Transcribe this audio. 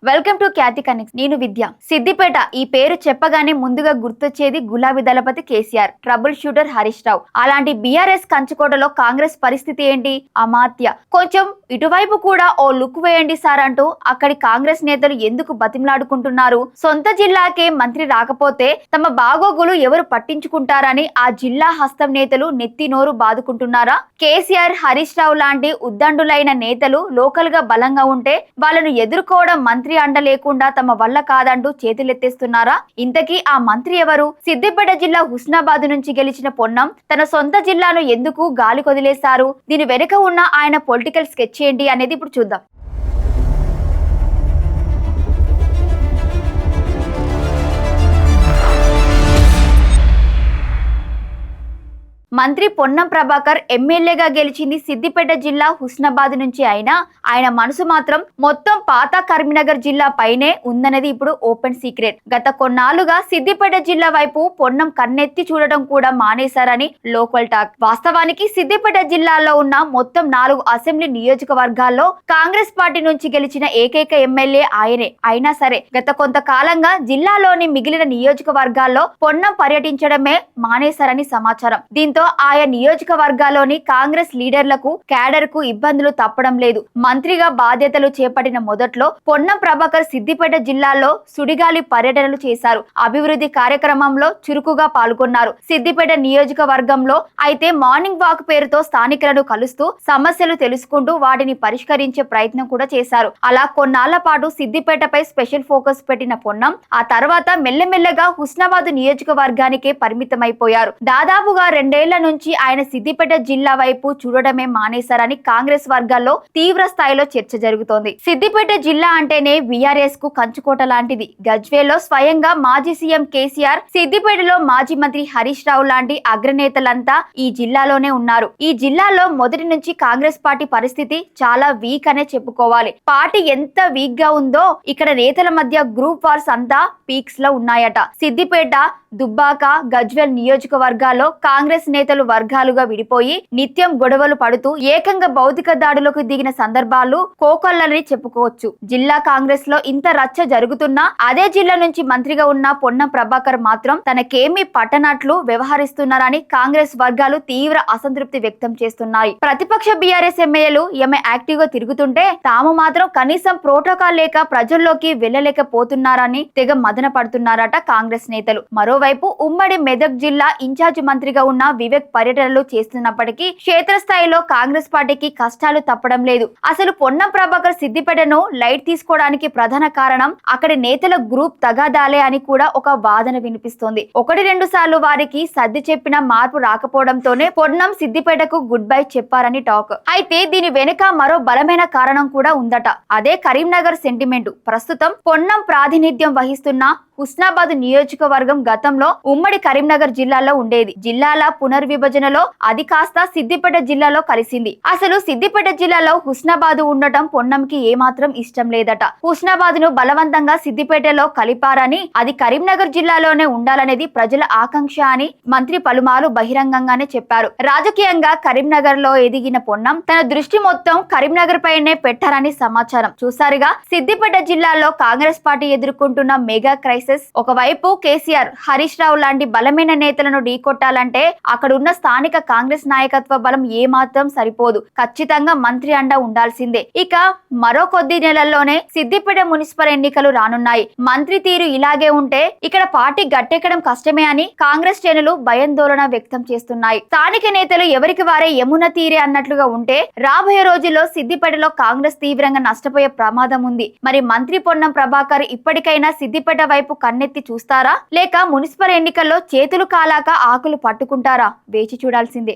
Welcome to Khyati connect. నేను విద్య. సిద్దిపేట ఈ పేరు చెప్పగానే ముందుగా గుర్తొచ్చేది గులాబీ దళపతి కేసీఆర్, ట్రబుల్ షూటర్ హరీష్ రావు. అలాంటి బీఆర్ఎస్ కంచుకోటలో కాంగ్రెస్ పరిస్థితి ఏంటి? అమాత్య. కొంచెం ఇటువైపు కూడా ఓ లుక్ వేయండి సార్ అంటూ అక్కడి కాంగ్రెస్ నేతలు ఎందుకు బతిమలాడుకుంటున్నారు? సొంత జిల్లాకే మంత్రి రాకపోతే తమ బాగోగులు ఎవరు పట్టించుకుంటారని ఆ జిల్లా హస్తం నేతలు నెత్తి నోరు బాదుకుంటున్నారా? కేసీఆర్, హరీష్ రావు లాంటి ఉద్దండులైన నేతలు లోకల్ గా బలంగా ఉంటే వాళ్ళను ఎదుర్కోవడం మంత్రి అండ లేకుండా తమ వల్ల కాదంటూ చేతులెత్తేస్తున్నారా? ఇంతకీ ఆ మంత్రి ఎవరు? సిద్దిపేట జిల్లా హుస్నాబాద్ నుంచి గెలిచిన పొన్నం తన సొంత జిల్లాను ఎందుకు గాలి కొదిలేశారు? దీని వెనుక ఉన్న ఆయన పొలిటికల్ స్కెచ్ ఏంటి అనేది ఇప్పుడు చూద్దాం. మంత్రి పొన్నం ప్రభాకర్ ఎమ్మెల్యేగా గెలిచింది సిద్దిపేట జిల్లా హుస్నాబాద్ నుంచి అయినా ఆయన మనసు మాత్రం మొత్తం పాత కరీంనగర్ జిల్లా పైనే ఉందనేది ఇప్పుడు ఓపెన్ సీక్రెట్. గత కొన్నాళ్లుగా సిద్దిపేట జిల్లా వైపు పొన్నం కన్నెత్తి చూడటం కూడా మానేశారని లోకల్ టాక్. వాస్తవానికి సిద్దిపేట జిల్లాలో ఉన్న మొత్తం 4 అసెంబ్లీ నియోజకవర్గాల్లో కాంగ్రెస్ పార్టీ నుంచి గెలిచిన ఏకైక ఎమ్మెల్యే ఆయనే. అయినా సరే గత కొంతకాలంగా జిల్లాలోని మిగిలిన నియోజకవర్గాల్లో పొన్నం పర్యటించడమే మానేశారని సమాచారం. దీంతో ఆయా నియోజకవర్గాల్లోని కాంగ్రెస్ లీడర్లకు, క్యాడర్ కు ఇబ్బందులు తప్పడం లేదు. మంత్రిగా బాధ్యతలు చేపట్టిన మొదట్లో పొన్నం ప్రభాకర్ సిద్దిపేట జిల్లాలో సుడిగాలి పర్యటనలు చేశారు. అభివృద్ధి కార్యక్రమంలో చురుకుగా పాల్గొన్నారు. సిద్దిపేట నియోజకవర్గంలో అయితే మార్నింగ్ వాక్ పేరుతో స్థానికులను కలుస్తూ సమస్యలు తెలుసుకుంటూ వాటిని పరిష్కరించే ప్రయత్నం కూడా చేశారు. అలా కొన్నాళ్ల పాటు సిద్దిపేటపై స్పెషల్ ఫోకస్ పెట్టిన పొన్నం ఆ తర్వాత మెల్లమెల్లగా హుస్నాబాద్ నియోజకవర్గానికే పరిమితమైపోయారు. దాదాపుగా 2 ఏళ్ల నుంచి ఆయన సిద్దిపేట జిల్లా వైపు చూడడమే మానేశారని కాంగ్రెస్ వర్గాల్లో తీవ్ర స్థాయిలో చర్చ జరుగుతోంది. సిద్దిపేట జిల్లా అంటేనే బీఆర్ఎస్ కు కంచుకోట లాంటిది. గజ్వేల్లో స్వయంగా మాజీ సీఎం కేసీఆర్, సిద్దిపేటలో మాజీ మంత్రి హరీష్ రావు లాంటి అగ్రనేతలంతా ఈ జిల్లాలోనే ఉన్నారు. ఈ జిల్లాలో మొదటి నుంచి కాంగ్రెస్ పార్టీ పరిస్థితి చాలా వీక్ అనే చెప్పుకోవాలి. పార్టీ ఎంత వీక్ గా ఉందో ఇక్కడ నేతల మధ్య గ్రూప్ వార్స్ అంతా పీక్స్ లో ఉన్నాయట. సిద్దిపేట, దుబ్బాక, గజ్వేల్ నియోజకవర్గాల్లో కాంగ్రెస్ నేతలు వర్గాలుగా విడిపోయి నిత్యం గొడవలు పడుతూ ఏకంగా భౌతిక దాడులకు దిగిన సందర్భాలు కోకొల్లని చెప్పుకోవచ్చు. జిల్లా కాంగ్రెస్ లో ఇంత రచ్చ జరుగుతున్నా అదే జిల్లా నుంచి మంత్రిగా ఉన్న పొన్నం ప్రభాకర్ మాత్రం తనకేమీ పట్టనట్లు వ్యవహరిస్తున్నారని కాంగ్రెస్ వర్గాలు తీవ్ర అసంతృప్తి వ్యక్తం చేస్తున్నాయి. ప్రతిపక్ష బీఆర్ఎస్ ఎమ్మెల్యేలు ఏమే యాక్టివ్ గా తిరుగుతుంటే తాము మాత్రం కనీసం ప్రోటోకాల్ లేక ప్రజల్లోకి వెళ్లలేకపోతున్నారని తెగ మదన పడుతున్నారట కాంగ్రెస్ నేతలు. మరోవైపు ఉమ్మడి మెదక్ జిల్లా ఇన్ఛార్జ్ మంత్రిగా ఉన్న వివేక్ పర్యటనలు చేస్తున్నప్పటికీ క్షేత్రస్థాయిలో కాంగ్రెస్ పార్టీకి కష్టాలు తప్పడం లేదు. అసలు పొన్నం ప్రభాకర్ సిద్దిపేటను లైట్ తీసుకోవడానికి ప్రధాన కారణం అక్కడి నేతల గ్రూప్ తగాదాలే అని కూడా ఒక వాదన వినిపిస్తోంది. 1-2 సార్లు వారికి సర్ది చెప్పిన మార్పు రాకపోవడంతోనే పొన్నం సిద్దిపేటకు గుడ్ బై చెప్పారని టాక్. అయితే దీని వెనుక మరో బలమైన కారణం కూడా ఉందట. అదే కరీంనగర్ సెంటిమెంట్. ప్రస్తుతం పొన్నం ప్రాతినిధ్యం వహిస్తున్న హుస్నాబాద్ నియోజకవర్గం గతంలో ఉమ్మడి కరీంనగర్ జిల్లాలో ఉండేది. జిల్లాల పునర్విభజనలో అది కాస్త సిద్దిపేట జిల్లాలో కలిసింది. అసలు సిద్దిపేట జిల్లాలో హుస్నాబాద్ ఉండటం పొన్నంకి ఏమాత్రం ఇష్టం లేదట. హుస్నాబాద్ ను బలవంతంగా సిద్దిపేటలో కలిపారని, అది కరీంనగర్ జిల్లాలోనే ఉండాలనేది ప్రజల ఆకాంక్ష అని మంత్రి పలుమార్లు బహిరంగంగానే చెప్పారు. రాజకీయంగా కరీంనగర్ లో ఎదిగిన పొన్నం తన దృష్టి మొత్తం కరీంనగర్ పైనే పెట్టారని సమాచారం. చూసారుగా సిద్దిపేట జిల్లాలో కాంగ్రెస్ పార్టీ ఎదుర్కొంటున్న మెగా క్రైసిస్. ఒకవైపు కేసీఆర్, హరీష్ రావు లాంటి బలమైన నేతలను ఢీకొట్టాలంటే అక్కడున్న స్థానిక కాంగ్రెస్ నాయకత్వ బలం ఏమాత్రం సరిపోదు. ఖచ్చితంగా మంత్రి అండ ఉండాల్సిందే. ఇక మరో కొద్ది నెలల్లోనే సిద్దిపేట మున్సిపల్ ఎన్నికలు రానున్నాయి. మంత్రి తీరు ఇలాగే ఉంటే ఇక్కడ పార్టీ గట్టెక్కడం కష్టమే అని కాంగ్రెస్ శ్రేణులు భయాందోళన వ్యక్తం చేస్తున్నాయి. స్థానిక నేతలు ఎవరికి వారే యమున తీరే అన్నట్లుగా ఉంటే రాబోయే రోజుల్లో సిద్దిపేటలో కాంగ్రెస్ తీవ్రంగా నష్టపోయే ప్రమాదం ఉంది. మరి మంత్రి పొన్నం ప్రభాకర్ ఇప్పటికైనా సిద్దిపేట వైపు కన్నెత్తి చూస్తారా, లేక మున్సిపల్ ఎన్నికల్లో చేతులు కాలాక ఆకులు పట్టుకుంటారా? వేచి చూడాల్సిందే.